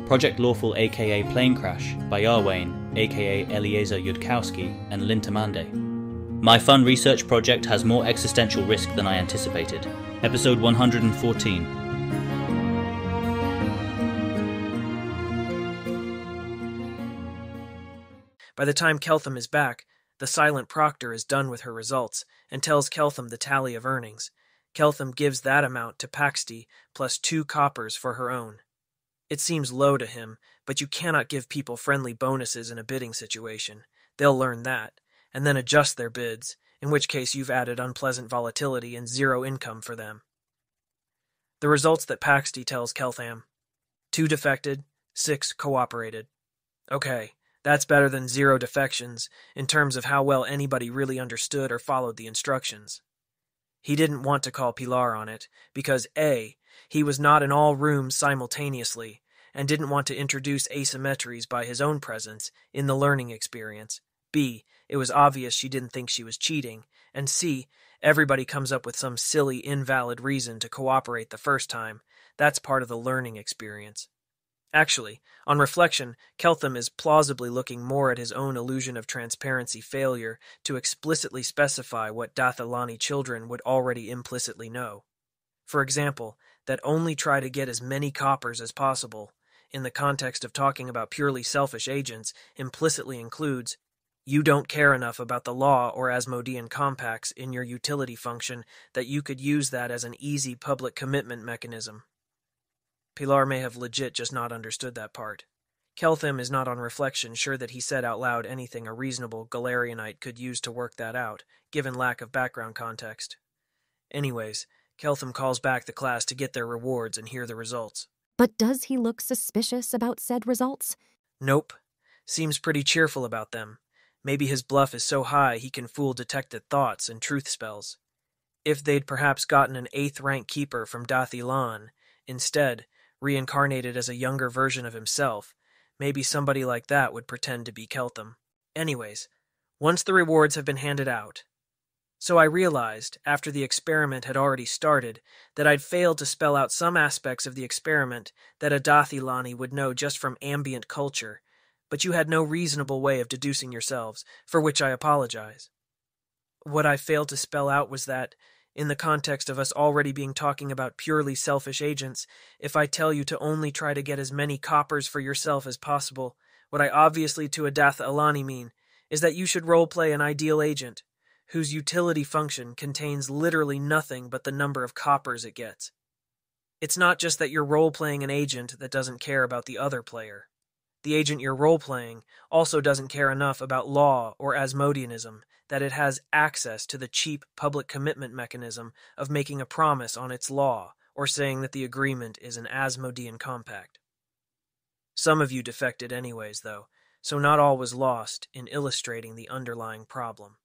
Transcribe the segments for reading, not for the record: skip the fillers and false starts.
Project Lawful aka Planecrash by Arwayne aka Eliezer Yudkowsky and Lintamande. My fun research project has more existential risk than I anticipated. Episode 114. By the time Keltham is back, the silent proctor is done with her results and tells Keltham the tally of earnings. Keltham gives that amount to Paxty plus 2 coppers for her own. It seems low to him, but you cannot give people friendly bonuses in a bidding situation. They'll learn that, and then adjust their bids, in which case you've added unpleasant volatility and 0 income for them. The results that Paxty tells Keltham: 2 defected, 6 cooperated. Okay, that's better than 0 defections in terms of how well anybody really understood or followed the instructions. He didn't want to call Pilar on it because A, he was not in all rooms simultaneously and didn't want to introduce asymmetries by his own presence in the learning experience. B, it was obvious she didn't think she was cheating. And C, everybody comes up with some silly, invalid reason to cooperate the first time. That's part of the learning experience. Actually, on reflection, Keltham is plausibly looking more at his own illusion of transparency failure to explicitly specify what Dathilani children would already implicitly know. For example, that only try to get as many coppers as possible, in the context of talking about purely selfish agents, implicitly includes, you don't care enough about the law or Asmodean compacts in your utility function that you could use that as an easy public commitment mechanism. Pilar may have legit just not understood that part. Keltham is not on reflection sure that he said out loud anything a reasonable Galarianite could use to work that out, given lack of background context. Anyways, Keltham calls back the class to get their rewards and hear the results. But does he look suspicious about said results? Nope. Seems pretty cheerful about them. Maybe his bluff is so high he can fool detected thoughts and truth spells. If they'd perhaps gotten an 8th rank keeper from Dathilan, instead, reincarnated as a younger version of himself, maybe somebody like that would pretend to be Keltham. Anyways, once the rewards have been handed out. So I realized, after the experiment had already started, that I'd failed to spell out some aspects of the experiment that a Dathilani would know just from ambient culture, but you had no reasonable way of deducing yourselves, for which I apologize. What I failed to spell out was that, in the context of us already being talking about purely selfish agents, if I tell you to only try to get as many coppers for yourself as possible, what I obviously to a Dathilani mean is that you should roleplay an ideal agent, whose utility function contains literally nothing but the number of coppers it gets. It's not just that you're role-playing an agent that doesn't care about the other player. The agent you're role-playing also doesn't care enough about law or Asmodeanism that it has access to the cheap public commitment mechanism of making a promise on its law or saying that the agreement is an Asmodean compact. Some of you defected anyways, though, so not all was lost in illustrating the underlying problem.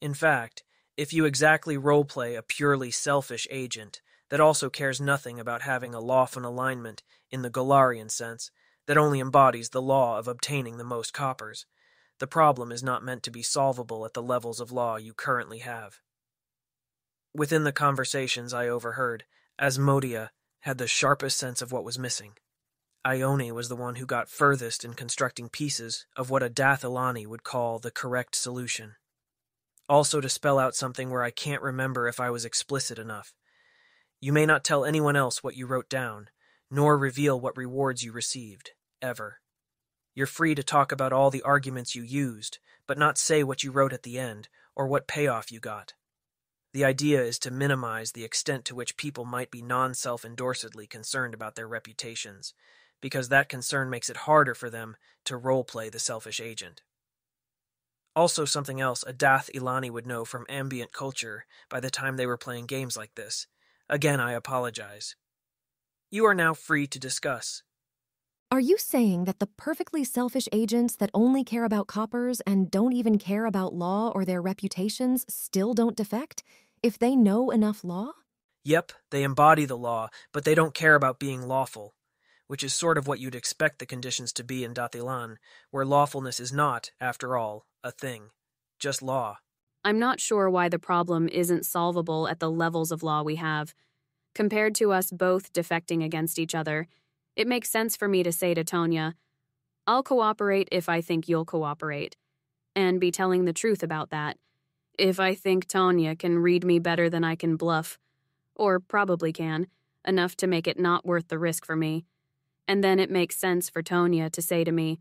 In fact, if you exactly role-play a purely selfish agent that also cares nothing about having a lawful alignment in the Galarian sense, that only embodies the law of obtaining the most coppers, the problem is not meant to be solvable at the levels of law you currently have. Within the conversations I overheard, Asmodea had the sharpest sense of what was missing. Ione was the one who got furthest in constructing pieces of what a Dathilani would call the correct solution. Also to spell out something where I can't remember if I was explicit enough. You may not tell anyone else what you wrote down, nor reveal what rewards you received, ever. You're free to talk about all the arguments you used, but not say what you wrote at the end, or what payoff you got. The idea is to minimize the extent to which people might be non-self-endorsedly concerned about their reputations, because that concern makes it harder for them to role-play the selfish agent. Also something else a Dath Ilani would know from ambient culture by the time they were playing games like this. Again, I apologize. You are now free to discuss. Are you saying that the perfectly selfish agents that only care about coppers and don't even care about law or their reputations still don't defect, if they know enough law? Yep, they embody the law, but they don't care about being lawful, which is sort of what you'd expect the conditions to be in Dathilan, where lawfulness is not, after all, a thing, just law. I'm not sure why the problem isn't solvable at the levels of law we have. Compared to us both defecting against each other, It makes sense for me to say to Tonya, I'll cooperate if I think you'll cooperate, and be telling the truth about that. If I think Tonya can read me better than I can bluff, or probably can, enough to make it not worth the risk for me. And then it makes sense for Tonya to say to me,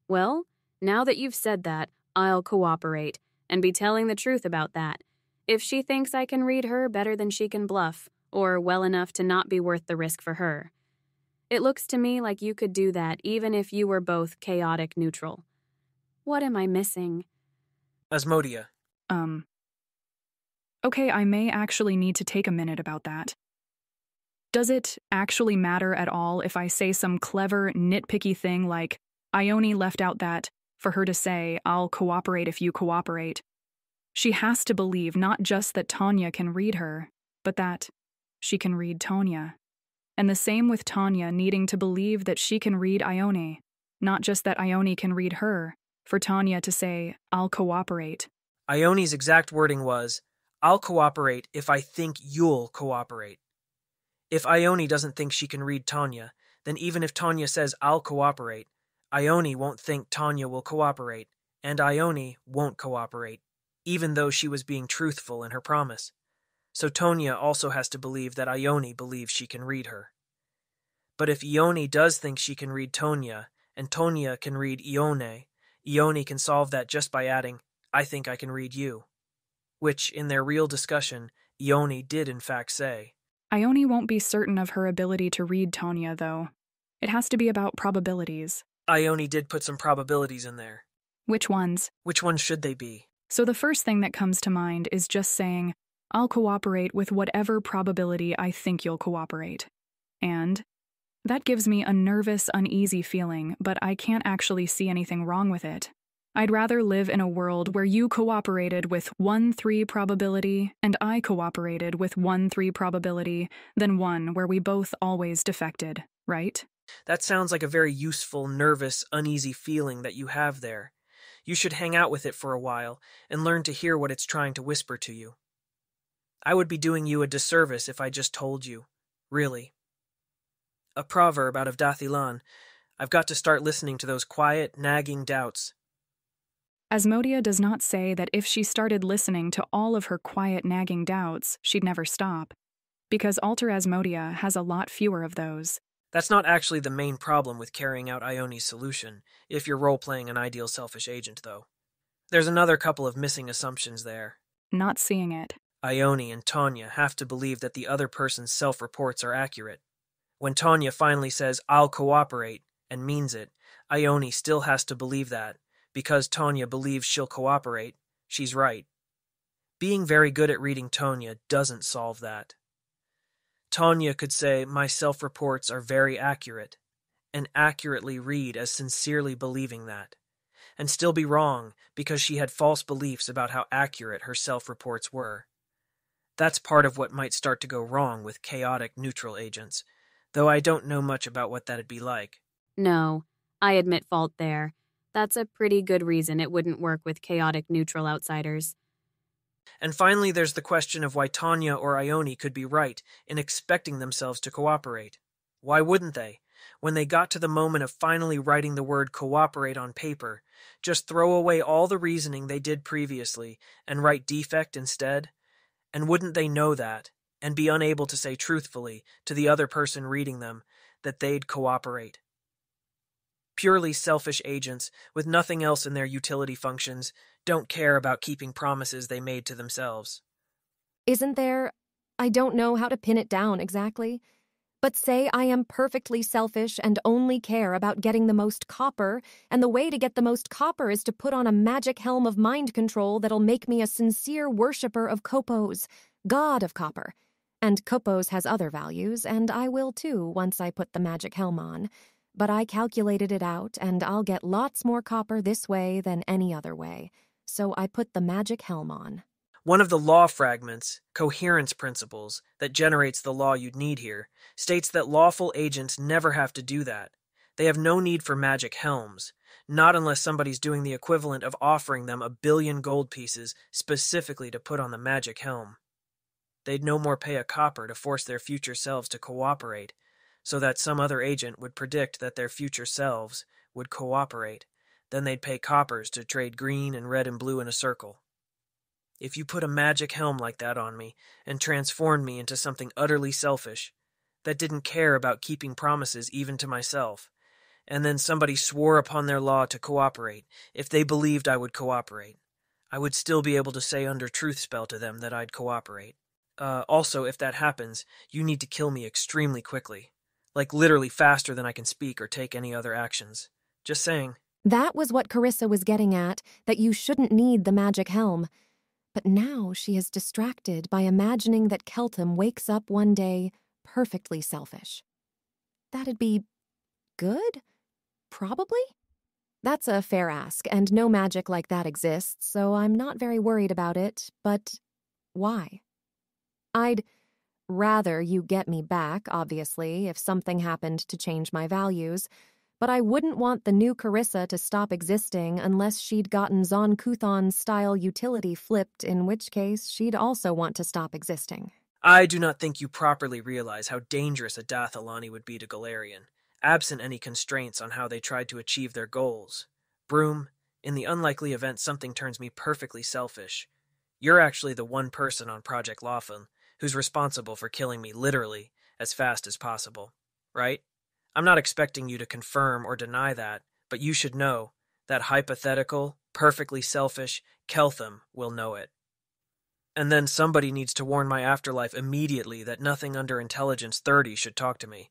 well, now that you've said that, I'll cooperate, and be telling the truth about that. If she thinks I can read her better than she can bluff, or well enough to not be worth the risk for her. It looks to me like you could do that even if you were both chaotic neutral. What am I missing? Asmodia. Okay, I may actually need to take a minute about that. Does it actually matter at all if I say some clever, nitpicky thing like, Ione left out that, for her to say, I'll cooperate if you cooperate? She has to believe not just that Tonya can read her, but that she can read Tonya. And the same with Tonya needing to believe that she can read Ione, not just that Ione can read her, for Tonya to say, I'll cooperate. Ione's exact wording was, I'll cooperate if I think you'll cooperate. If Ione doesn't think she can read Tonya, then even if Tonya says I'll cooperate, Ione won't think Tonya will cooperate, and Ione won't cooperate, even though she was being truthful in her promise. So Tonya also has to believe that Ione believes she can read her. But if Ione does think she can read Tonya, and Tonya can read Ione can solve that just by adding, I think I can read you. Which, in their real discussion, Ione did in fact say. Ione won't be certain of her ability to read Tonya, though. It has to be about probabilities. Ione did put some probabilities in there. Which ones? Which ones should they be? So the first thing that comes to mind is just saying, I'll cooperate with whatever probability I think you'll cooperate. And that gives me a nervous, uneasy feeling, but I can't actually see anything wrong with it. I'd rather live in a world where you cooperated with 1-3 probability and I cooperated with 1-3 probability than one where we both always defected, right? That sounds like a very useful, nervous, uneasy feeling that you have there. You should hang out with it for a while and learn to hear what it's trying to whisper to you. I would be doing you a disservice if I just told you. Really. A proverb out of Dathilan. I've got to start listening to those quiet, nagging doubts. Asmodia does not say that if she started listening to all of her quiet, nagging doubts, she'd never stop, because Alter Asmodia has a lot fewer of those. That's not actually the main problem with carrying out Ione's solution, if you're role-playing an ideal selfish agent, though. There's another couple of missing assumptions there. Not seeing it. Ione and Tonya have to believe that the other person's self-reports are accurate. When Tonya finally says, I'll cooperate, and means it, Ione still has to believe that. Because Tonya believes she'll cooperate, she's right. Being very good at reading Tonya doesn't solve that. Tonya could say, my self-reports are very accurate, and accurately read as sincerely believing that, and still be wrong because she had false beliefs about how accurate her self-reports were. That's part of what might start to go wrong with chaotic neutral agents, though I don't know much about what that'd be like. No, I admit fault there. That's a pretty good reason it wouldn't work with chaotic neutral outsiders. And finally, there's the question of why Tonya or Ione could be right in expecting themselves to cooperate. Why wouldn't they? When they got to the moment of finally writing the word cooperate on paper, just throw away all the reasoning they did previously and write defect instead? And wouldn't they know that, and be unable to say truthfully to the other person reading them that they'd cooperate? Purely selfish agents, with nothing else in their utility functions, don't care about keeping promises they made to themselves. Isn't there? I don't know how to pin it down exactly. But say I am perfectly selfish and only care about getting the most copper, and the way to get the most copper is to put on a magic helm of mind control that'll make me a sincere worshipper of Kopos, god of copper. And Kopos has other values, and I will too once I put the magic helm on. But I calculated it out, and I'll get lots more copper this way than any other way. So I put the magic helm on. One of the law fragments, coherence principles, that generates the law you'd need here, states that lawful agents never have to do that. They have no need for magic helms, not unless somebody's doing the equivalent of offering them 1 billion gold pieces specifically to put on the magic helm. They'd no more pay a copper to force their future selves to cooperate, so that some other agent would predict that their future selves would cooperate. Then they'd pay coppers to trade green and red and blue in a circle. If you put a magic helm like that on me and transformed me into something utterly selfish, that didn't care about keeping promises even to myself, and then somebody swore upon their law to cooperate, if they believed I would cooperate, I would still be able to say under truth spell to them that I'd cooperate. Also, if that happens, you need to kill me extremely quickly. Like literally faster than I can speak or take any other actions. Just saying. That was what Carissa was getting at, that you shouldn't need the magic helm. But now she is distracted by imagining that Keltham wakes up one day perfectly selfish. That'd be good? Probably? That's a fair ask, and no magic like that exists, so I'm not very worried about it, but why? I'd rather you get me back, obviously, if something happened to change my values, but I wouldn't want the new Carissa to stop existing unless she'd gotten Zon-Kuthon-style utility flipped, in which case she'd also want to stop existing. I do not think you properly realize how dangerous a Dathilani would be to Galarian, absent any constraints on how they tried to achieve their goals. Broom, in the unlikely event something turns me perfectly selfish, you're actually the one person on Project Lawful who's responsible for killing me literally as fast as possible, right? I'm not expecting you to confirm or deny that, but you should know that hypothetical, perfectly selfish Keltham will know it. And then somebody needs to warn my afterlife immediately that nothing under intelligence 30 should talk to me.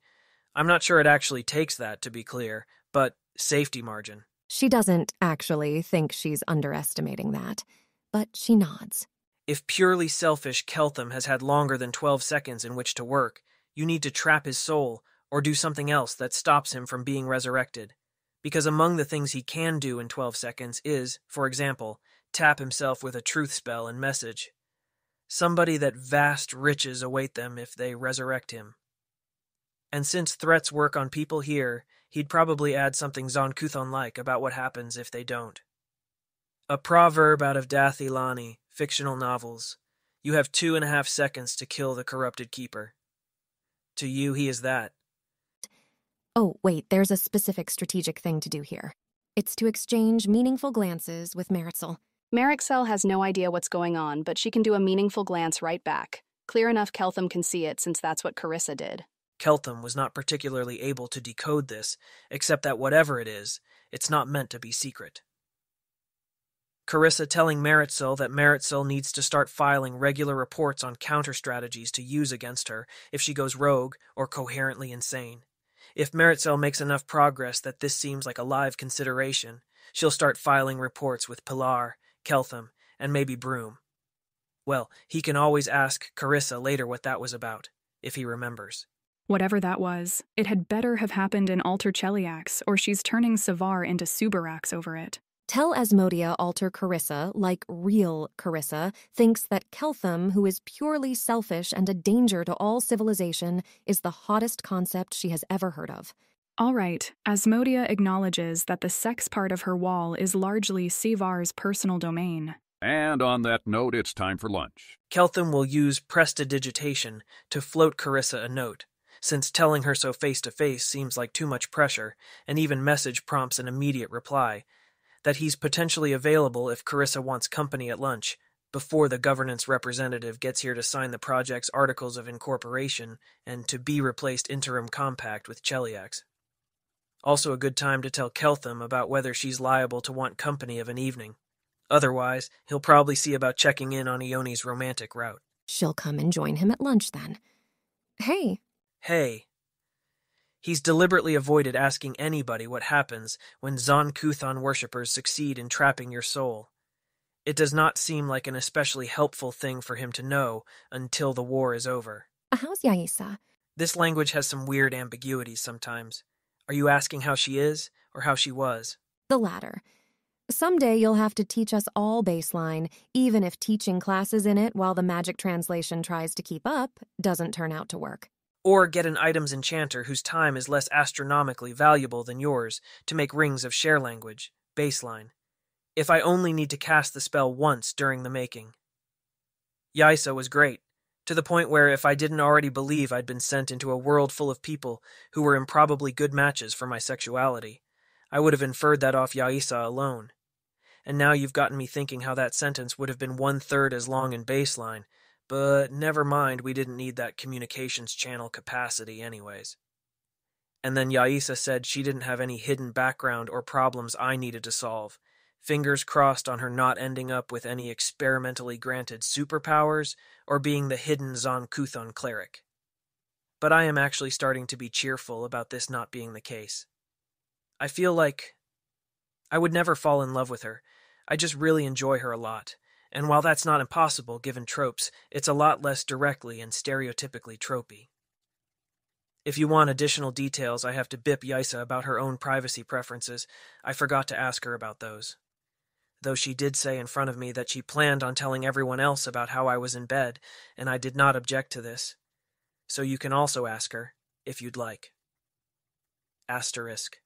I'm not sure it actually takes that, to be clear, but safety margin. She doesn't actually think she's underestimating that, but she nods. If purely selfish Keltham has had longer than 12 seconds in which to work, you need to trap his soul or do something else that stops him from being resurrected. Because among the things he can do in 12 seconds is, for example, tap himself with a truth spell and message. Somebody that vast riches await them if they resurrect him. And since threats work on people here, he'd probably add something Zon-Kuthon-like about what happens if they don't. A proverb out of Dathilani, fictional novels. You have 2.5 seconds to kill the corrupted keeper. To you, he is that. Oh, wait, there's a specific strategic thing to do here. It's to exchange meaningful glances with Maritzel. Marixel has no idea what's going on, but she can do a meaningful glance right back. Clear enough Keltham can see it, since that's what Carissa did. Keltham was not particularly able to decode this, except that whatever it is, it's not meant to be secret. Carissa telling Maritzel that Maritzel needs to start filing regular reports on counter-strategies to use against her if she goes rogue or coherently insane. If Maritzel makes enough progress that this seems like a live consideration, she'll start filing reports with Pilar, Keltham, and maybe Broom. Well, he can always ask Carissa later what that was about, if he remembers. Whatever that was, it had better have happened in Alter Cheliax, or she's turning Savar into Subarax over it. Tell Asmodia Alter Carissa, like real Carissa, thinks that Keltham, who is purely selfish and a danger to all civilization, is the hottest concept she has ever heard of. All right, Asmodia acknowledges that the sex part of her wall is largely Savar's personal domain. And on that note, it's time for lunch. Keltham will use prestidigitation to float Carissa a note, since telling her so face-to-face seems like too much pressure, and even message prompts an immediate reply, that he's potentially available if Carissa wants company at lunch, before the governance representative gets here to sign the project's Articles of Incorporation and to be replaced interim compact with Cheliax. Also a good time to tell Keltham about whether she's liable to want company of an evening. Otherwise, he'll probably see about checking in on Ioni's romantic route. She'll come and join him at lunch then. Hey. He's deliberately avoided asking anybody what happens when Zon-Kuthon worshippers succeed in trapping your soul. It does not seem like an especially helpful thing for him to know until the war is over. How's Yaisa? This language has some weird ambiguities sometimes. Are you asking how she is, or how she was? The latter. Someday you'll have to teach us all baseline, even if teaching classes in it while the magic translation tries to keep up doesn't turn out to work. Or get an items enchanter whose time is less astronomically valuable than yours to make rings of share language, baseline. If I only need to cast the spell once during the making. Yaisa was great. To the point where if I didn't already believe I'd been sent into a world full of people who were improbably good matches for my sexuality, I would have inferred that off Yaisa alone. And now you've gotten me thinking how that sentence would have been 1/3 as long in baseline, but never mind, we didn't need that communications channel capacity anyways. And then Yaisa said she didn't have any hidden background or problems I needed to solve. Fingers crossed on her not ending up with any experimentally granted superpowers or being the hidden Zonkuthon cleric. But I am actually starting to be cheerful about this not being the case. I feel like I would never fall in love with her. I just really enjoy her a lot. And while that's not impossible given tropes, it's a lot less directly and stereotypically tropey. If you want additional details, I have to bip Yaisa about her own privacy preferences. I forgot to ask her about those. Though she did say in front of me that she planned on telling everyone else about how I was in bed, and I did not object to this. So you can also ask her, if you'd like. Asterisk.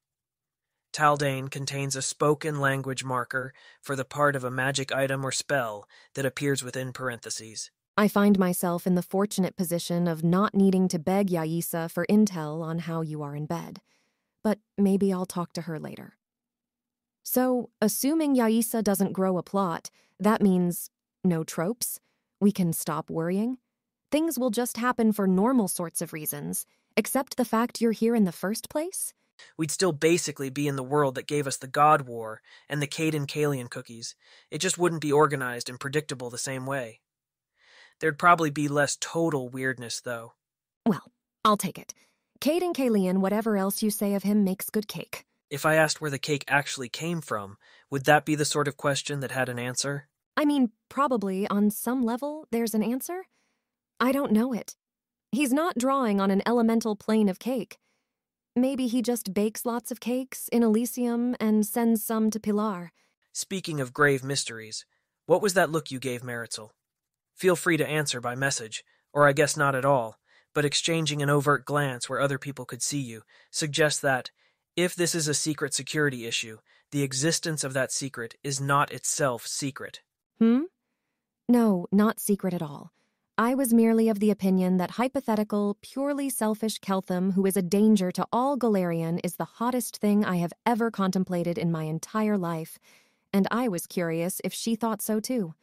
Taldane contains a spoken language marker for the part of a magic item or spell that appears within parentheses. I find myself in the fortunate position of not needing to beg Yaisa for intel on how you are in bed. But maybe I'll talk to her later. So, assuming Yaisa doesn't grow a plot, that means no tropes? We can stop worrying? Things will just happen for normal sorts of reasons, except the fact you're here in the first place? We'd still basically be in the world that gave us the God War and the Caden Kalian cookies. It just wouldn't be organized and predictable the same way. There'd probably be less total weirdness, though. Well, I'll take it. Caden Kalian, whatever else you say of him, makes good cake. If I asked where the cake actually came from, would that be the sort of question that had an answer? I mean, probably, on some level, there's an answer. I don't know it. He's not drawing on an elemental plane of cake. Maybe he just bakes lots of cakes in Elysium and sends some to Pilar. Speaking of grave mysteries, what was that look you gave Maritzel? Feel free to answer by message, or I guess not at all, but exchanging an overt glance where other people could see you suggests that, if this is a secret security issue, the existence of that secret is not itself secret. No, not secret at all. I was merely of the opinion that hypothetical, purely selfish Keltham who is a danger to all Galarian is the hottest thing I have ever contemplated in my entire life, and I was curious if she thought so too.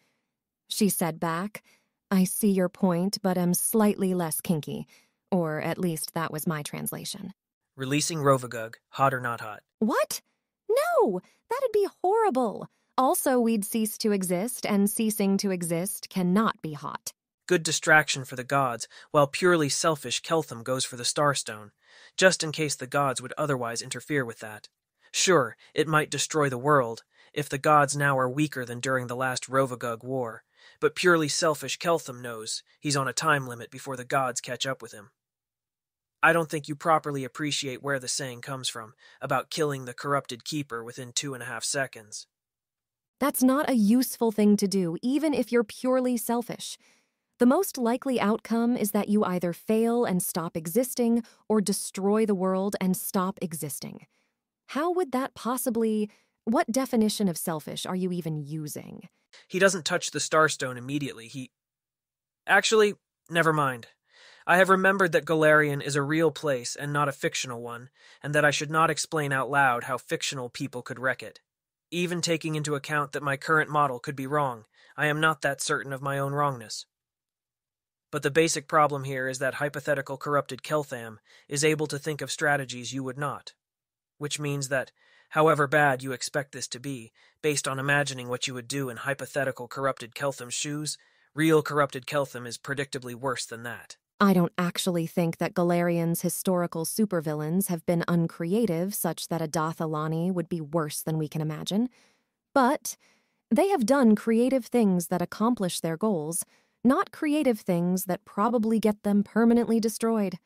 She said back, "I see your point, but am slightly less kinky," or at least that was my translation. Releasing Rovagug, hot or not hot. What? No, that'd be horrible. Also, we'd cease to exist, and ceasing to exist cannot be hot. Good distraction for the gods, while purely selfish Keltham goes for the Starstone, just in case the gods would otherwise interfere with that. Sure, it might destroy the world, if the gods now are weaker than during the last Rovagug war, but purely selfish Keltham knows he's on a time limit before the gods catch up with him. I don't think you properly appreciate where the saying comes from, about killing the corrupted keeper within 2.5 seconds. That's not a useful thing to do, even if you're purely selfish. The most likely outcome is that you either fail and stop existing, or destroy the world and stop existing. How would that possibly... What definition of selfish are you even using? He doesn't touch the Starstone immediately, Actually, never mind. I have remembered that Galarian is a real place and not a fictional one, and that I should not explain out loud how fictional people could wreck it. Even taking into account that my current model could be wrong, I am not that certain of my own wrongness. But the basic problem here is that hypothetical corrupted Keltham is able to think of strategies you would not. Which means that, however bad you expect this to be, based on imagining what you would do in hypothetical corrupted Keltham's shoes, real corrupted Keltham is predictably worse than that. I don't actually think that Galarian's historical supervillains have been uncreative such that a Dathalani would be worse than we can imagine. But they have done creative things that accomplish their goals, not creative things that probably get them permanently destroyed.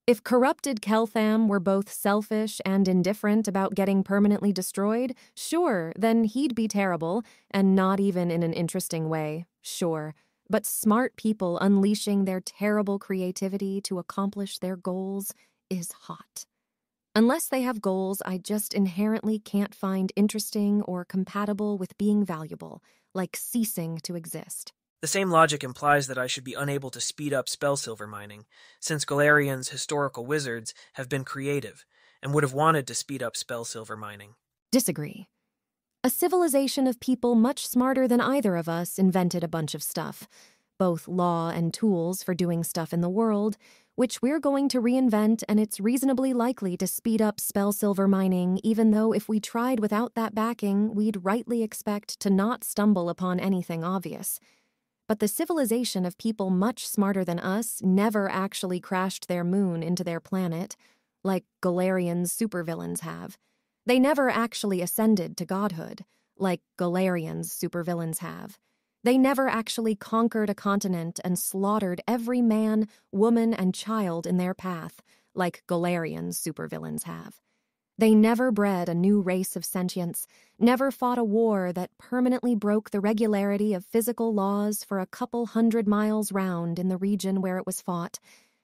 If corrupted Keltham were both selfish and indifferent about getting permanently destroyed, sure, then he'd be terrible, and not even in an interesting way, sure. But smart people unleashing their terrible creativity to accomplish their goals is hot. Unless they have goals I just inherently can't find interesting or compatible with being valuable, like ceasing to exist. The same logic implies that I should be unable to speed up spell silver mining, since Galarian's historical wizards have been creative and would have wanted to speed up spell silver mining. Disagree. A civilization of people much smarter than either of us invented a bunch of stuff, both law and tools for doing stuff in the world, which we're going to reinvent, and it's reasonably likely to speed up spell silver mining, even though if we tried without that backing, we'd rightly expect to not stumble upon anything obvious. But the civilization of people much smarter than us never actually crashed their moon into their planet, like Galarian's supervillains have. They never actually ascended to godhood, like Galarian's supervillains have. They never actually conquered a continent and slaughtered every man, woman, and child in their path, like Galarian's supervillains have. They never bred a new race of sentience, never fought a war that permanently broke the regularity of physical laws for a couple 100 miles round in the region where it was fought.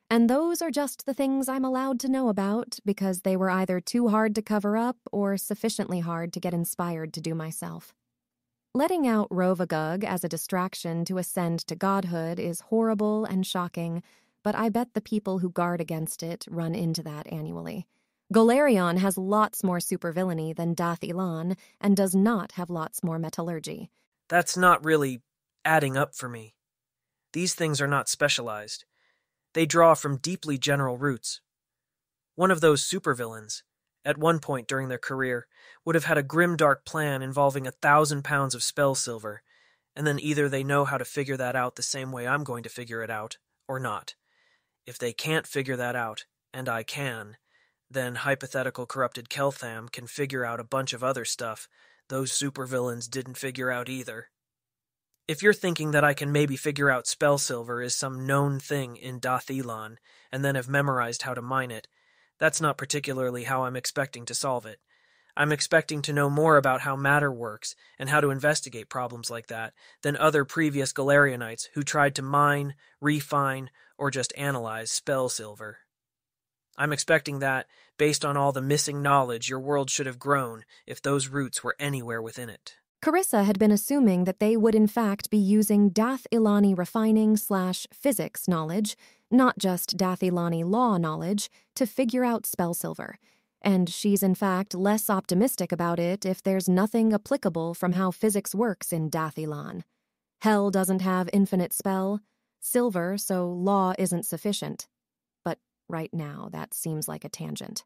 And those are just the things I'm allowed to know about because they were either too hard to cover up or sufficiently hard to get inspired to do myself. Letting out Rovagug as a distraction to ascend to godhood is horrible and shocking, but I bet the people who guard against it run into that annually. Galarian has lots more supervillainy than Dathilan and does not have lots more metallurgy. That's not really adding up for me. These things are not specialized. They draw from deeply general roots. One of those supervillains, at one point during their career, would have had a grimdark plan involving 1,000 pounds of spell silver, and then either they know how to figure that out the same way I'm going to figure it out, or not. If they can't figure that out, and I can, then hypothetical corrupted Keltham can figure out a bunch of other stuff those supervillains didn't figure out either. If you're thinking that I can maybe figure out spell silver is some known thing in Dathilan and then have memorized how to mine it, that's not particularly how I'm expecting to solve it. I'm expecting to know more about how matter works and how to investigate problems like that than other previous Galarianites who tried to mine, refine, or just analyze spell silver. I'm expecting that, based on all the missing knowledge, your world should have grown if those roots were anywhere within it. Carissa had been assuming that they would in fact be using Dath-Ilani refining/physics knowledge, not just Dath-Ilani law knowledge, to figure out spell silver. And she's in fact less optimistic about it if there's nothing applicable from how physics works in Dath-Ilan. Hell doesn't have infinite spell, silver, so law isn't sufficient. But right now, that seems like a tangent.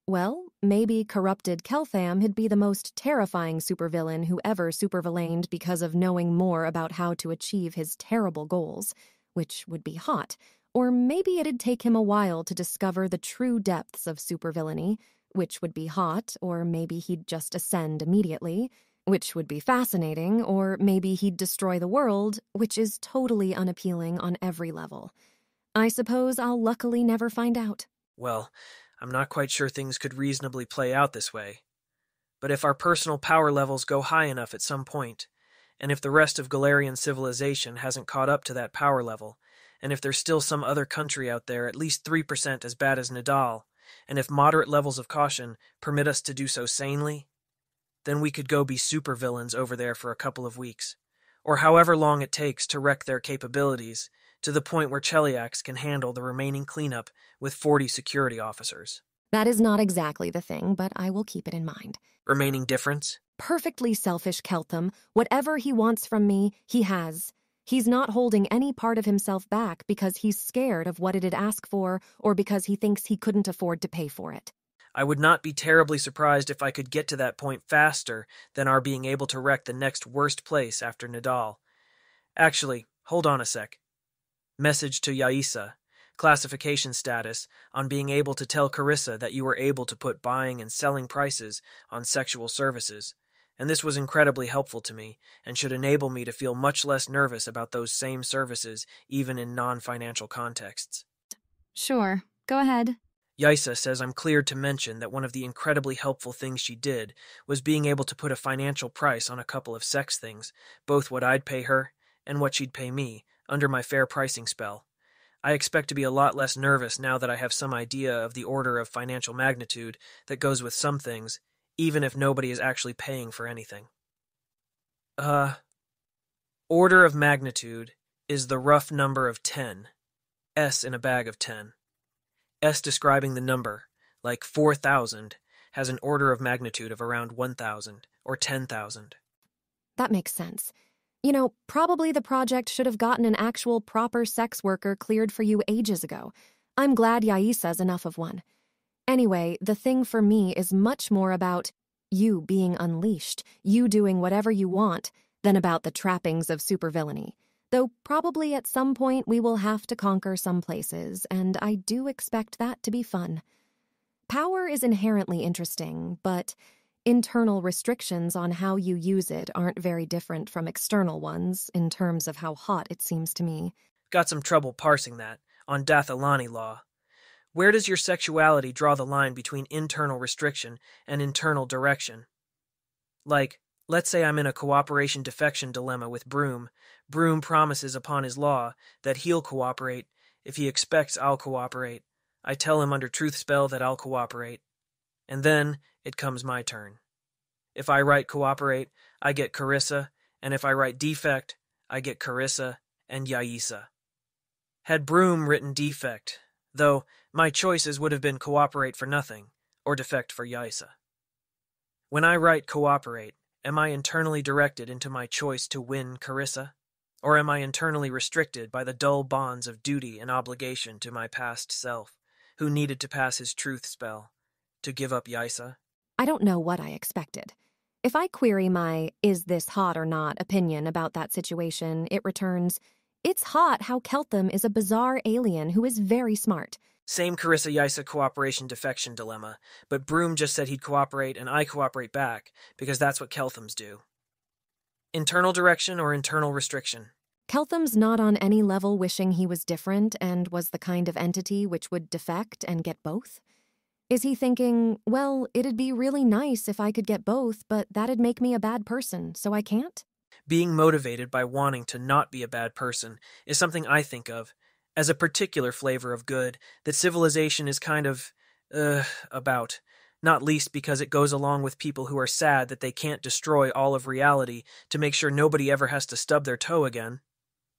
Well, maybe corrupted Keltham would be the most terrifying supervillain who ever supervillained because of knowing more about how to achieve his terrible goals, which would be hot. Or maybe it'd take him a while to discover the true depths of supervillainy, which would be hot, or maybe he'd just ascend immediately, which would be fascinating, or maybe he'd destroy the world, which is totally unappealing on every level. I suppose I'll luckily never find out. Well, I'm not quite sure things could reasonably play out this way. But if our personal power levels go high enough at some point, and if the rest of Galarian civilization hasn't caught up to that power level, and if there's still some other country out there at least 3% as bad as Nidal, and if moderate levels of caution permit us to do so sanely, then we could go be supervillains over there for a couple of weeks, or however long it takes to wreck their capabilities, to the point where Cheliax can handle the remaining cleanup with 40 security officers. That is not exactly the thing, but I will keep it in mind. Remaining difference? Perfectly selfish Keltham. Whatever he wants from me, he has. He's not holding any part of himself back because he's scared of what it'd ask for or because he thinks he couldn't afford to pay for it. I would not be terribly surprised if I could get to that point faster than our being able to wreck the next worst place after Nidal. Actually, hold on a sec. Message to Yaisa. Classification status on being able to tell Carissa that you were able to put buying and selling prices on sexual services, and this was incredibly helpful to me and should enable me to feel much less nervous about those same services even in non-financial contexts. Sure, go ahead. Yaisa says I'm cleared to mention that one of the incredibly helpful things she did was being able to put a financial price on a couple of sex things, both what I'd pay her and what she'd pay me, under my fair pricing spell. I expect to be a lot less nervous now that I have some idea of the order of financial magnitude that goes with some things, even if nobody is actually paying for anything. Order of magnitude is the rough number of 10, S in a bag of 10. S describing the number, like 4,000, has an order of magnitude of around 1,000 or 10,000. That makes sense. You know, probably the project should have gotten an actual proper sex worker cleared for you ages ago. I'm glad Yaisa's enough of one. Anyway, the thing for me is much more about you being unleashed, you doing whatever you want, than about the trappings of supervillainy. Though probably at some point we will have to conquer some places, and I do expect that to be fun. Power is inherently interesting, but internal restrictions on how you use it aren't very different from external ones in terms of how hot it seems to me. Got some trouble parsing that on Dathilani law. Where does your sexuality draw the line between internal restriction and internal direction? Like, let's say I'm in a cooperation-defection dilemma with Broom. Broom promises upon his law that he'll cooperate if he expects I'll cooperate. I tell him under truth spell that I'll cooperate. And then it comes my turn. If I write cooperate, I get Carissa, and if I write defect, I get Carissa and Yaisa. Had Broom written defect, though my choices would have been cooperate for nothing, or defect for Yaisa. When I write cooperate, am I internally directed into my choice to win Carissa? Or am I internally restricted by the dull bonds of duty and obligation to my past self, who needed to pass his truth spell, to give up Yaisa? I don't know what I expected. If I query my is this hot or not opinion about that situation, it returns, it's hot how Keltham is a bizarre alien who is very smart. Same Carissa-Yaisa cooperation defection dilemma, but Broom just said he'd cooperate and I cooperate back, because that's what Kelthams do. Internal direction or internal restriction? Keltham's not on any level wishing he was different and was the kind of entity which would defect and get both? Is he thinking, well, it'd be really nice if I could get both, but that'd make me a bad person, so I can't? Being motivated by wanting to not be a bad person is something I think of as a particular flavor of good that civilization is kind of, about, not least because it goes along with people who are sad that they can't destroy all of reality to make sure nobody ever has to stub their toe again.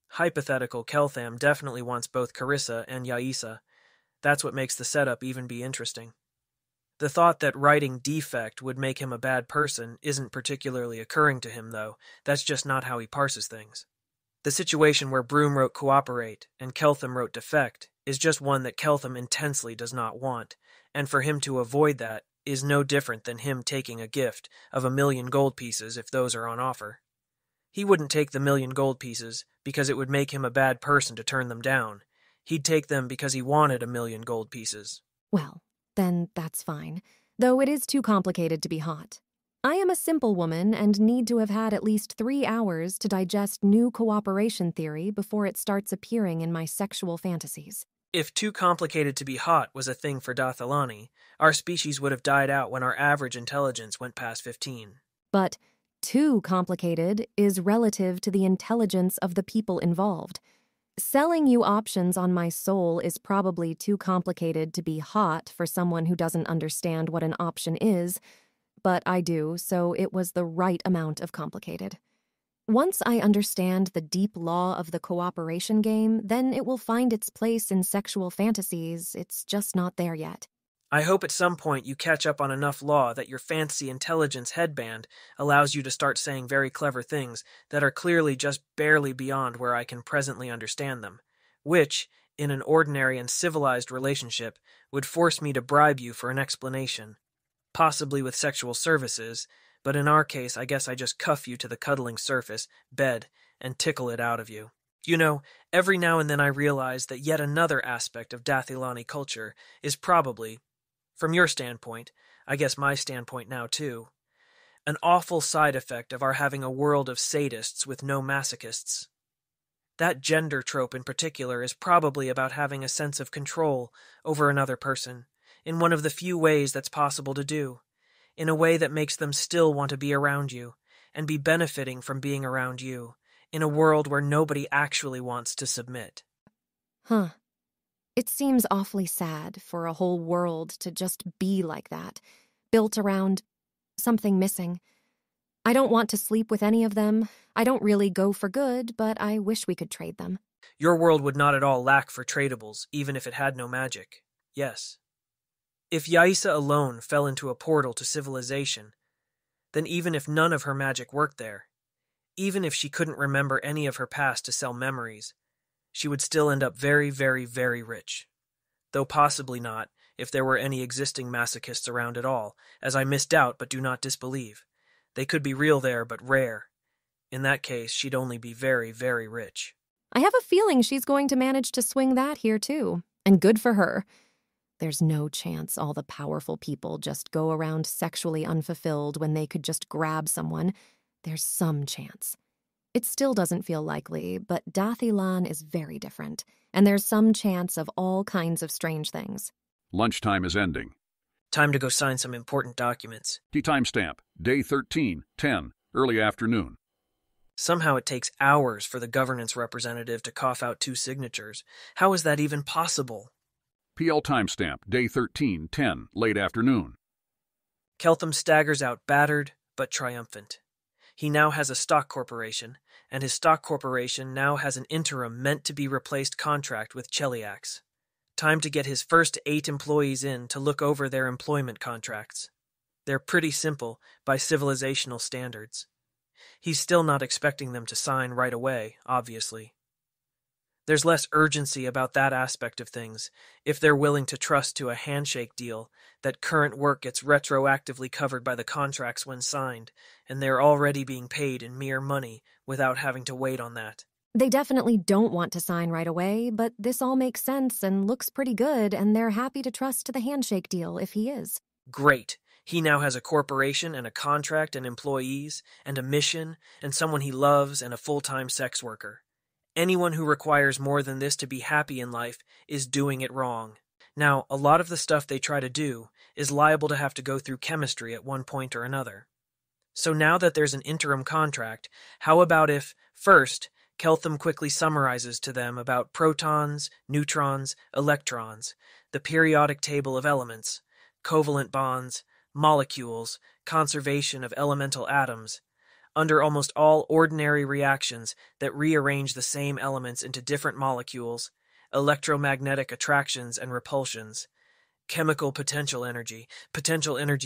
Hypothetical Keltham definitely wants both Carissa and Yaisa. That's what makes the setup even be interesting. The thought that writing defect would make him a bad person isn't particularly occurring to him, though. That's just not how he parses things. The situation where Broom wrote cooperate and Keltham wrote defect is just one that Keltham intensely does not want, and for him to avoid that is no different than him taking a gift of 1,000,000 gold pieces if those are on offer. He wouldn't take the 1,000,000 gold pieces because it would make him a bad person to turn them down. He'd take them because he wanted 1,000,000 gold pieces. Well, then that's fine, though it is too complicated to be hot. I am a simple woman and need to have had at least 3 hours to digest new cooperation theory before it starts appearing in my sexual fantasies. If too complicated to be hot was a thing for Dathilani, our species would have died out when our average intelligence went past 15. But too complicated is relative to the intelligence of the people involved. Selling you options on my soul is probably too complicated to be hot for someone who doesn't understand what an option is, but I do, so it was the right amount of complicated. Once I understand the deep law of the cooperation game, then it will find its place in sexual fantasies. It's just not there yet. I hope at some point you catch up on enough law that your fancy intelligence headband allows you to start saying very clever things that are clearly just barely beyond where I can presently understand them, which, in an ordinary and civilized relationship, would force me to bribe you for an explanation, possibly with sexual services, but in our case I guess I just cuff you to the cuddling surface, bed, and tickle it out of you. You know, every now and then I realize that yet another aspect of Dathilani culture is probably, from your standpoint, I guess my standpoint now too, an awful side effect of our having a world of sadists with no masochists. That gender trope in particular is probably about having a sense of control over another person, in one of the few ways that's possible to do, in a way that makes them still want to be around you, and be benefiting from being around you, in a world where nobody actually wants to submit. Huh. It seems awfully sad for a whole world to just be like that, built around something missing. I don't want to sleep with any of them. I don't really go for good, but I wish we could trade them. Your world would not at all lack for tradables, even if it had no magic. Yes. If Yaisa alone fell into a portal to civilization, then even if none of her magic worked there, even if she couldn't remember any of her past to sell memories, she would still end up very, very, very rich. Though possibly not if there were any existing masochists around at all, as I misdoubt but do not disbelieve. They could be real there, but rare. In that case, she'd only be very, very rich. I have a feeling she's going to manage to swing that here too, and good for her. There's no chance all the powerful people just go around sexually unfulfilled when they could just grab someone. There's some chance. It still doesn't feel likely, but Dathilan is very different, and there's some chance of all kinds of strange things. Lunchtime is ending. Time to go sign some important documents. Tea time stamp, day 13, 10, early afternoon. Somehow it takes hours for the governance representative to cough out 2 signatures. How is that even possible? PL timestamp, day 13, 10, late afternoon. Keltham staggers out battered but triumphant. He now has a stock corporation, and his stock corporation now has an interim meant-to-be-replaced contract with Cheliax. Time to get his first 8 employees in to look over their employment contracts. They're pretty simple by civilizational standards. He's still not expecting them to sign right away, obviously. There's less urgency about that aspect of things if they're willing to trust to a handshake deal that current work gets retroactively covered by the contracts when signed, and they're already being paid in mere money without having to wait on that. They definitely don't want to sign right away, but this all makes sense and looks pretty good, and they're happy to trust to the handshake deal if he is. Great. He now has a corporation and a contract and employees and a mission and someone he loves and a full-time sex worker. Anyone who requires more than this to be happy in life is doing it wrong. Now, a lot of the stuff they try to do is liable to have to go through chemistry at one point or another. So now that there's an interim contract, how about if, first, Keltham quickly summarizes to them about protons, neutrons, electrons, the periodic table of elements, covalent bonds, molecules, conservation of elemental atoms, under almost all ordinary reactions that rearrange the same elements into different molecules, electromagnetic attractions and repulsions, chemical potential energy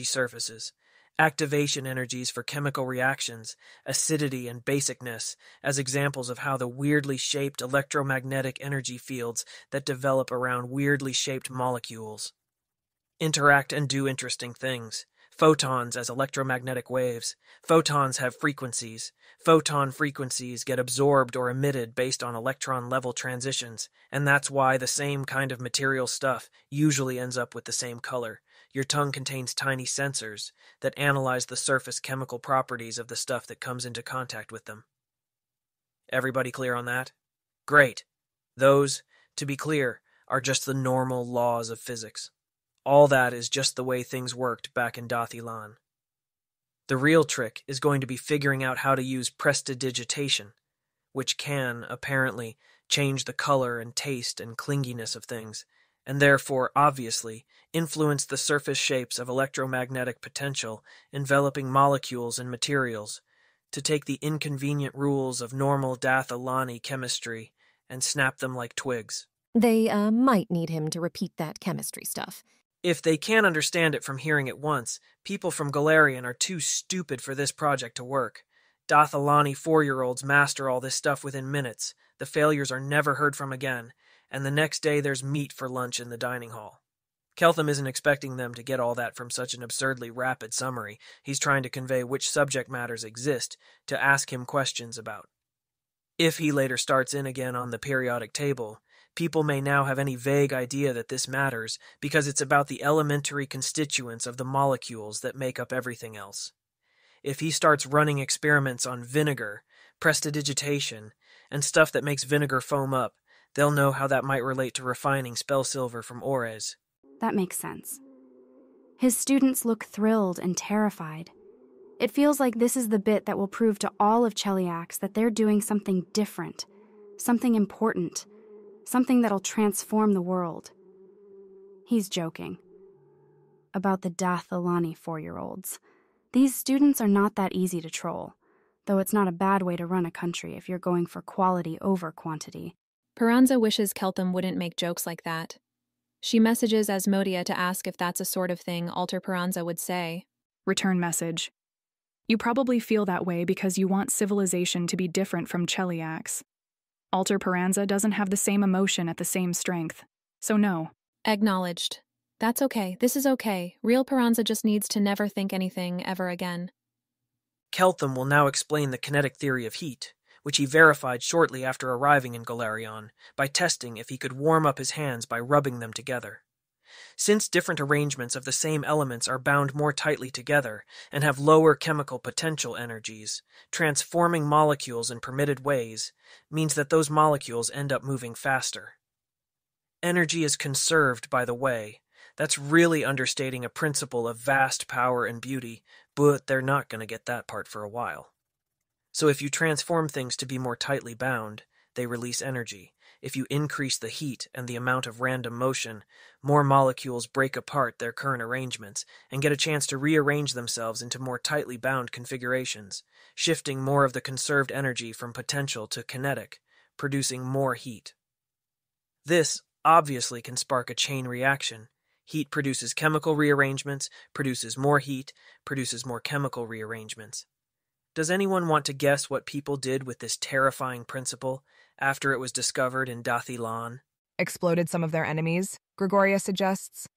surfaces, activation energies for chemical reactions, acidity and basicness as examples of how the weirdly shaped electromagnetic energy fields that develop around weirdly shaped molecules interact and do interesting things. Photons as electromagnetic waves. Photons have frequencies. Photon frequencies get absorbed or emitted based on electron-level transitions, and that's why the same kind of material stuff usually ends up with the same color. Your tongue contains tiny sensors that analyze the surface chemical properties of the stuff that comes into contact with them. Everybody clear on that? Great. Those, to be clear, are just the normal laws of physics. All that is just the way things worked back in Dathilan. The real trick is going to be figuring out how to use prestidigitation, which can, apparently, change the color and taste and clinginess of things, and therefore, obviously, influence the surface shapes of electromagnetic potential enveloping molecules and materials, to take the inconvenient rules of normal Dathilani chemistry and snap them like twigs. They might need him to repeat that chemistry stuff. If they can't understand it from hearing it once, people from Galarian are too stupid for this project to work. Dathilani 4-year-olds master all this stuff within minutes, the failures are never heard from again, and the next day there's meat for lunch in the dining hall. Keltham isn't expecting them to get all that from such an absurdly rapid summary. He's trying to convey which subject matters exist, to ask him questions about. If he later starts in again on the periodic table, people may now have any vague idea that this matters because it's about the elementary constituents of the molecules that make up everything else. If he starts running experiments on vinegar, prestidigitation, and stuff that makes vinegar foam up, they'll know how that might relate to refining spell silver from ores. That makes sense. His students look thrilled and terrified. It feels like this is the bit that will prove to all of Cheliax that they're doing something different, something important, something that'll transform the world. He's joking. About the Dathilani 4-year-olds. These students are not that easy to troll, though it's not a bad way to run a country if you're going for quality over quantity. Peranza wishes Keltham wouldn't make jokes like that. She messages Asmodia to ask if that's a sort of thing Alter Peranza would say. Return message. You probably feel that way because you want civilization to be different from Cheliax. Alter Peranza doesn't have the same emotion at the same strength, so no. Acknowledged. That's okay. This is okay. Real Peranza just needs to never think anything ever again. Keltham will now explain the kinetic theory of heat, which he verified shortly after arriving in Galarion by testing if he could warm up his hands by rubbing them together. Since different arrangements of the same elements are bound more tightly together and have lower chemical potential energies, transforming molecules in permitted ways means that those molecules end up moving faster. Energy is conserved by the way. That's really understating a principle of vast power and beauty, but they're not going to get that part for a while. So if you transform things to be more tightly bound, they release energy. If you increase the heat and the amount of random motion, more molecules break apart their current arrangements and get a chance to rearrange themselves into more tightly bound configurations, shifting more of the conserved energy from potential to kinetic, producing more heat. This obviously can spark a chain reaction. Heat produces chemical rearrangements, produces more heat, produces more chemical rearrangements. Does anyone want to guess what people did with this terrifying principle after it was discovered in Dathilan? Exploded some of their enemies, Gregoria suggests.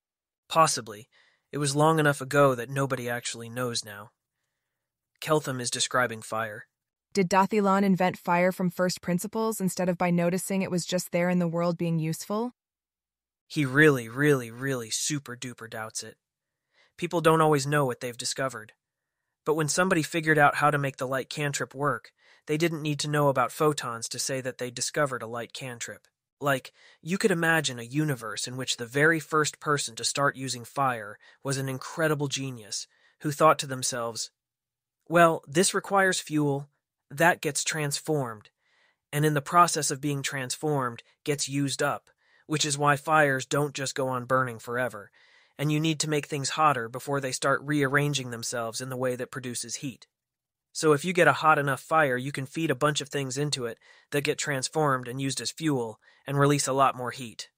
Possibly. It was long enough ago that nobody actually knows now. Keltham is describing fire. Did Dathilan invent fire from first principles instead of by noticing it was just there in the world being useful? He really super duper doubts it. People don't always know what they've discovered. But when somebody figured out how to make the light cantrip work, they didn't need to know about photons to say that they discovered a light cantrip. Like, you could imagine a universe in which the very first person to start using fire was an incredible genius who thought to themselves, well, this requires fuel, that gets transformed, and in the process of being transformed, gets used up, which is why fires don't just go on burning forever, and you need to make things hotter before they start rearranging themselves in the way that produces heat. So if you get a hot enough fire, you can feed a bunch of things into it that get transformed and used as fuel and release a lot more heat.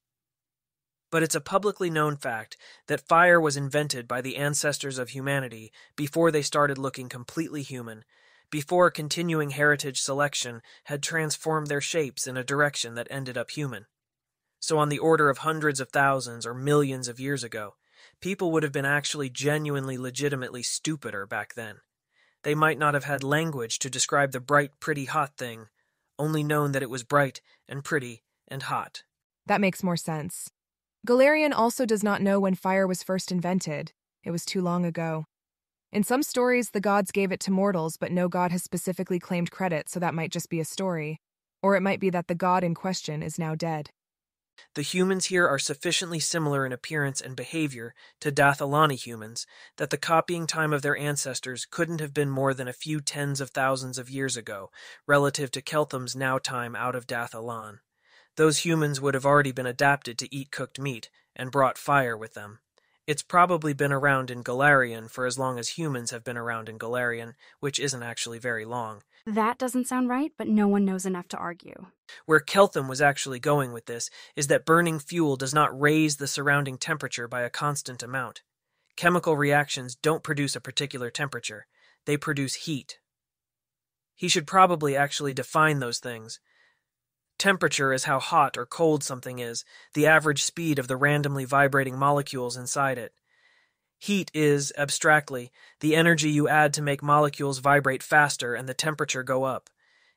But it's a publicly known fact that fire was invented by the ancestors of humanity before they started looking completely human, before continuing heritage selection had transformed their shapes in a direction that ended up human. So on the order of hundreds of thousands or millions of years ago, people would have been actually genuinely legitimately stupider back then. They might not have had language to describe the bright, pretty, hot thing, only known that it was bright and pretty and hot. That makes more sense. Galarian also does not know when fire was first invented. It was too long ago. In some stories, the gods gave it to mortals, but no god has specifically claimed credit, so that might just be a story. Or it might be that the god in question is now dead. The humans here are sufficiently similar in appearance and behavior to Dathalani humans that the copying time of their ancestors couldn't have been more than a few tens of thousands of years ago, relative to Keltham's now time out of Dathalan. Those humans would have already been adapted to eat cooked meat and brought fire with them. It's probably been around in Galarian for as long as humans have been around in Galarian, which isn't actually very long. That doesn't sound right, but no one knows enough to argue. Where Keltham was actually going with this is that burning fuel does not raise the surrounding temperature by a constant amount. Chemical reactions don't produce a particular temperature. They produce heat. He should probably actually define those things. Temperature is how hot or cold something is, the average speed of the randomly vibrating molecules inside it. Heat is, abstractly, the energy you add to make molecules vibrate faster and the temperature go up.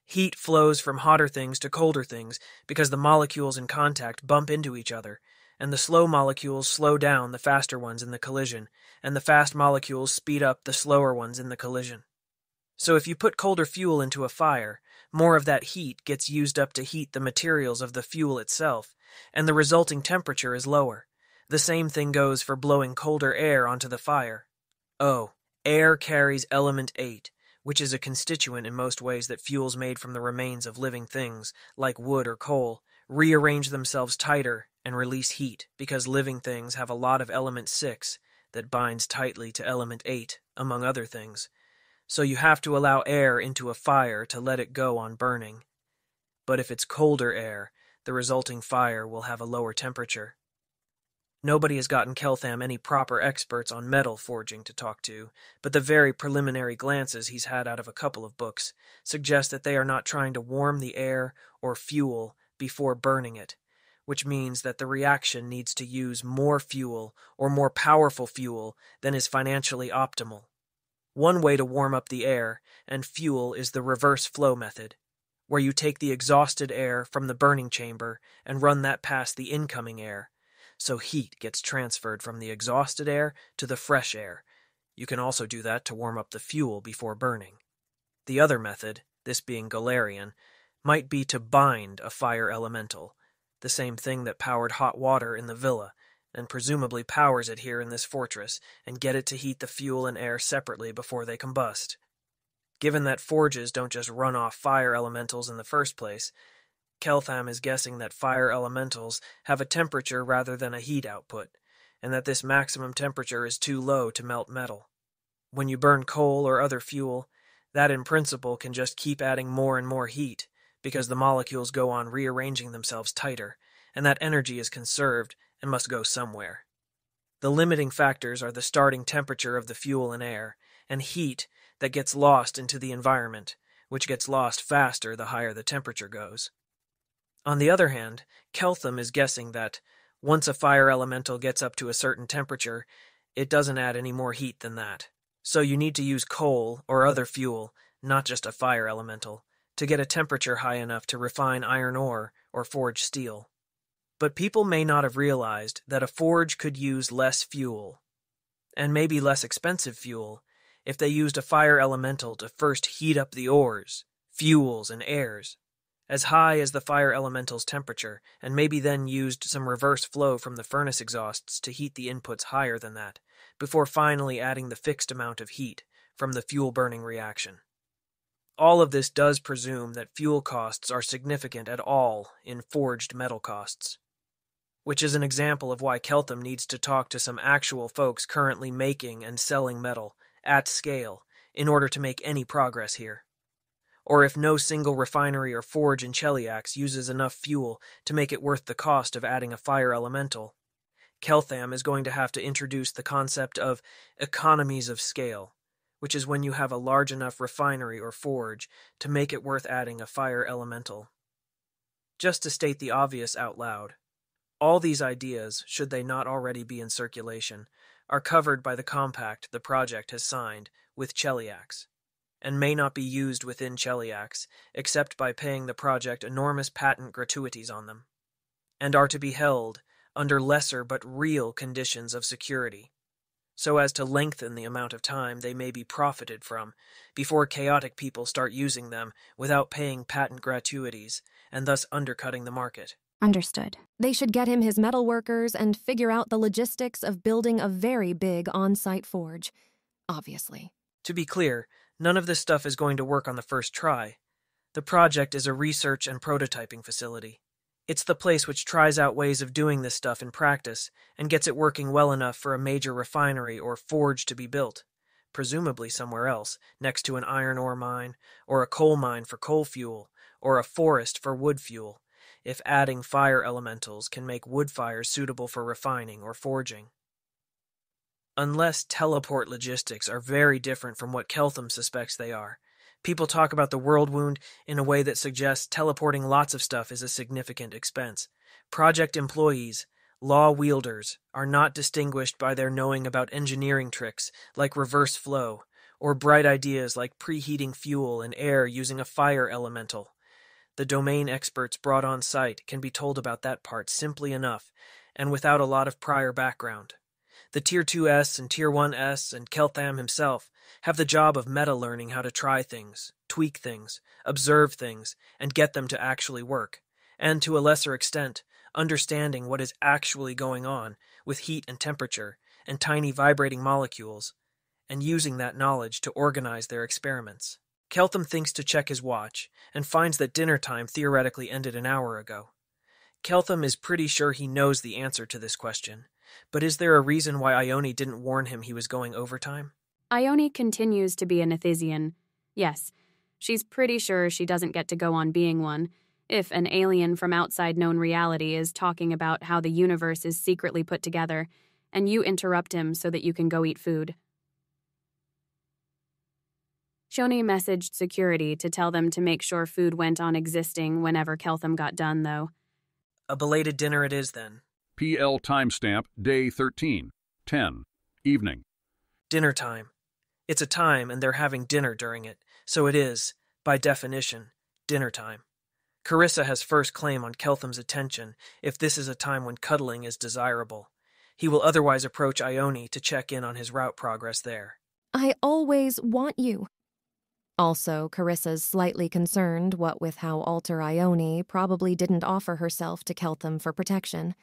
Heat flows from hotter things to colder things because the molecules in contact bump into each other, and the slow molecules slow down the faster ones in the collision, and the fast molecules speed up the slower ones in the collision. So if you put colder fuel into a fire, more of that heat gets used up to heat the materials of the fuel itself, and the resulting temperature is lower. The same thing goes for blowing colder air onto the fire. Oh, air carries element 8, which is a constituent in most ways that fuels made from the remains of living things, like wood or coal, rearrange themselves tighter and release heat because living things have a lot of element 6, that binds tightly to element 8, among other things, so you have to allow air into a fire to let it go on burning. But if it's colder air, the resulting fire will have a lower temperature. Nobody has gotten Keltham any proper experts on metal forging to talk to, but the very preliminary glances he's had out of a couple of books suggest that they are not trying to warm the air or fuel before burning it, which means that the reaction needs to use more fuel or more powerful fuel than is financially optimal. One way to warm up the air and fuel is the reverse flow method, where you take the exhausted air from the burning chamber and run that past the incoming air, so heat gets transferred from the exhausted air to the fresh air. You can also do that to warm up the fuel before burning. The other method, this being Galarian, might be to bind a fire elemental, the same thing that powered hot water in the villa, and presumably powers it here in this fortress, and get it to heat the fuel and air separately before they combust. Given that forges don't just run off fire elementals in the first place, Keltham is guessing that fire elementals have a temperature rather than a heat output, and that this maximum temperature is too low to melt metal. When you burn coal or other fuel, that in principle can just keep adding more and more heat, because the molecules go on rearranging themselves tighter, and that energy is conserved and must go somewhere. The limiting factors are the starting temperature of the fuel and air, and heat that gets lost into the environment, which gets lost faster the higher the temperature goes. On the other hand, Keltham is guessing that, once a fire elemental gets up to a certain temperature, it doesn't add any more heat than that. So you need to use coal or other fuel, not just a fire elemental, to get a temperature high enough to refine iron ore or forge steel. But people may not have realized that a forge could use less fuel, and maybe less expensive fuel, if they used a fire elemental to first heat up the ores, fuels, and airs, as high as the fire elemental's temperature, and maybe then used some reverse flow from the furnace exhausts to heat the inputs higher than that, before finally adding the fixed amount of heat from the fuel-burning reaction. All of this does presume that fuel costs are significant at all in forged metal costs, which is an example of why Keltham needs to talk to some actual folks currently making and selling metal at scale in order to make any progress here. Or if no single refinery or forge in Cheliax uses enough fuel to make it worth the cost of adding a fire elemental, Keltham is going to have to introduce the concept of economies of scale, which is when you have a large enough refinery or forge to make it worth adding a fire elemental. Just to state the obvious out loud, all these ideas, should they not already be in circulation, are covered by the compact the project has signed with Cheliax, and may not be used within Cheliax except by paying the project enormous patent gratuities on them, and are to be held under lesser but real conditions of security, so as to lengthen the amount of time they may be profited from before chaotic people start using them without paying patent gratuities and thus undercutting the market. Understood. They should get him his metal workers and figure out the logistics of building a very big on-site forge, obviously. To be clear, none of this stuff is going to work on the first try. The project is a research and prototyping facility. It's the place which tries out ways of doing this stuff in practice and gets it working well enough for a major refinery or forge to be built, presumably somewhere else, next to an iron ore mine, or a coal mine for coal fuel, or a forest for wood fuel, if adding fire elementals can make wood fires suitable for refining or forging. Unless teleport logistics are very different from what Keltham suspects they are, people talk about the world wound in a way that suggests teleporting lots of stuff is a significant expense. Project employees, law wielders, are not distinguished by their knowing about engineering tricks like reverse flow, or bright ideas like preheating fuel and air using a fire elemental. The domain experts brought on site can be told about that part simply enough, and without a lot of prior background. The Tier 2S and Tier 1S and Keltham himself have the job of meta-learning how to try things, tweak things, observe things, and get them to actually work, and to a lesser extent, understanding what is actually going on with heat and temperature and tiny vibrating molecules, and using that knowledge to organize their experiments. Keltham thinks to check his watch, and finds that dinner time theoretically ended an hour ago. Keltham is pretty sure he knows the answer to this question, But is there a reason why Ione didn't warn him he was going overtime? Ione continues to be a Nethisian. Yes, she's pretty sure she doesn't get to go on being one, if an alien from outside known reality is talking about how the universe is secretly put together, and you interrupt him so that you can go eat food. Shoni messaged security to tell them to make sure food went on existing whenever Keltham got done, though. A belated dinner it is, then. PL timestamp day 13, 10, evening. Dinner time. It's a time, and they're having dinner during it, so it is, by definition, dinner time. Carissa has first claim on Keltham's attention if this is a time when cuddling is desirable. He will otherwise approach Ione to check in on his route progress there. I always want you. Also, Carissa's slightly concerned, what with how Alter Ione probably didn't offer herself to Keltham for protection.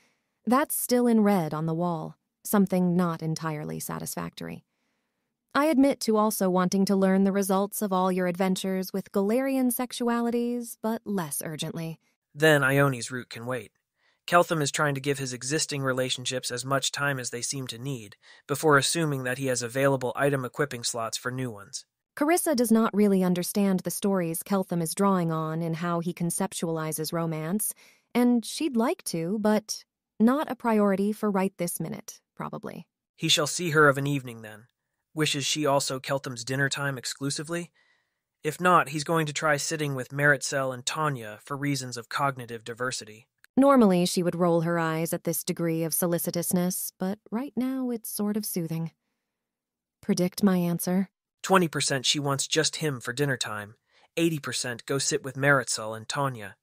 That's still in red on the wall, something not entirely satisfactory. I admit to also wanting to learn the results of all your adventures with Galarian sexualities, but less urgently. Then Ione's route can wait. Keltham is trying to give his existing relationships as much time as they seem to need, before assuming that he has available item equipping slots for new ones. Carissa does not really understand the stories Keltham is drawing on in how he conceptualizes romance, and she'd like to, but not a priority for right this minute, probably. He shall see her of an evening, then. Wishes she also Keltham's dinner time exclusively? If not, he's going to try sitting with Meritxell and Tanya for reasons of cognitive diversity. Normally, she would roll her eyes at this degree of solicitousness, but right now it's sort of soothing. Predict my answer? 20% she wants just him for dinner time. 80% go sit with Meritxell and Tanya.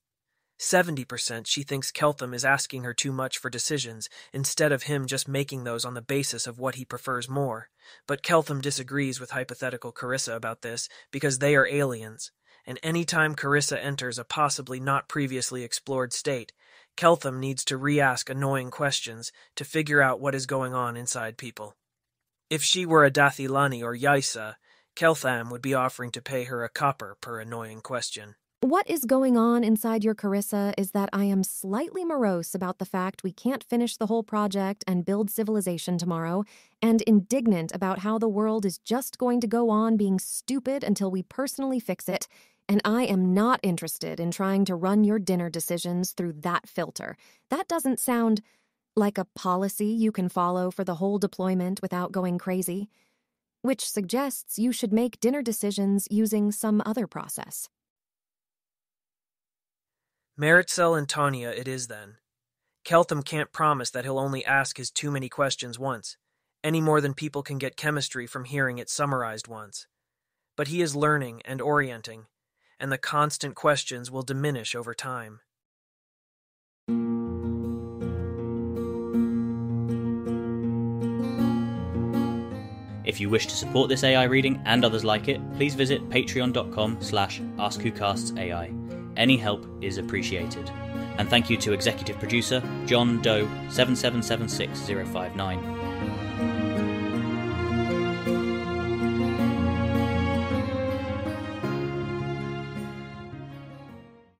70% she thinks Keltham is asking her too much for decisions, instead of him just making those on the basis of what he prefers more. But Keltham disagrees with hypothetical Carissa about this, because they are aliens, and any time Carissa enters a possibly not previously explored state, Keltham needs to re-ask annoying questions to figure out what is going on inside people. If she were a Dathilani or Yaisa, Keltham would be offering to pay her a copper per annoying question. What is going on inside your Carissa is that I am slightly morose about the fact we can't finish the whole project and build civilization tomorrow, and indignant about how the world is just going to go on being stupid until we personally fix it, and I am not interested in trying to run your dinner decisions through that filter. That doesn't sound like a policy you can follow for the whole deployment without going crazy, which suggests you should make dinner decisions using some other process. Meritxell and Tanya it is, then. Keltham can't promise that he'll only ask his too many questions once, any more than people can get chemistry from hearing it summarized once. But he is learning and orienting, and the constant questions will diminish over time. If you wish to support this AI reading and others like it, please visit patreon.com/AskWhoCastsAI. Any help is appreciated. And thank you to executive producer John Doe 7776059.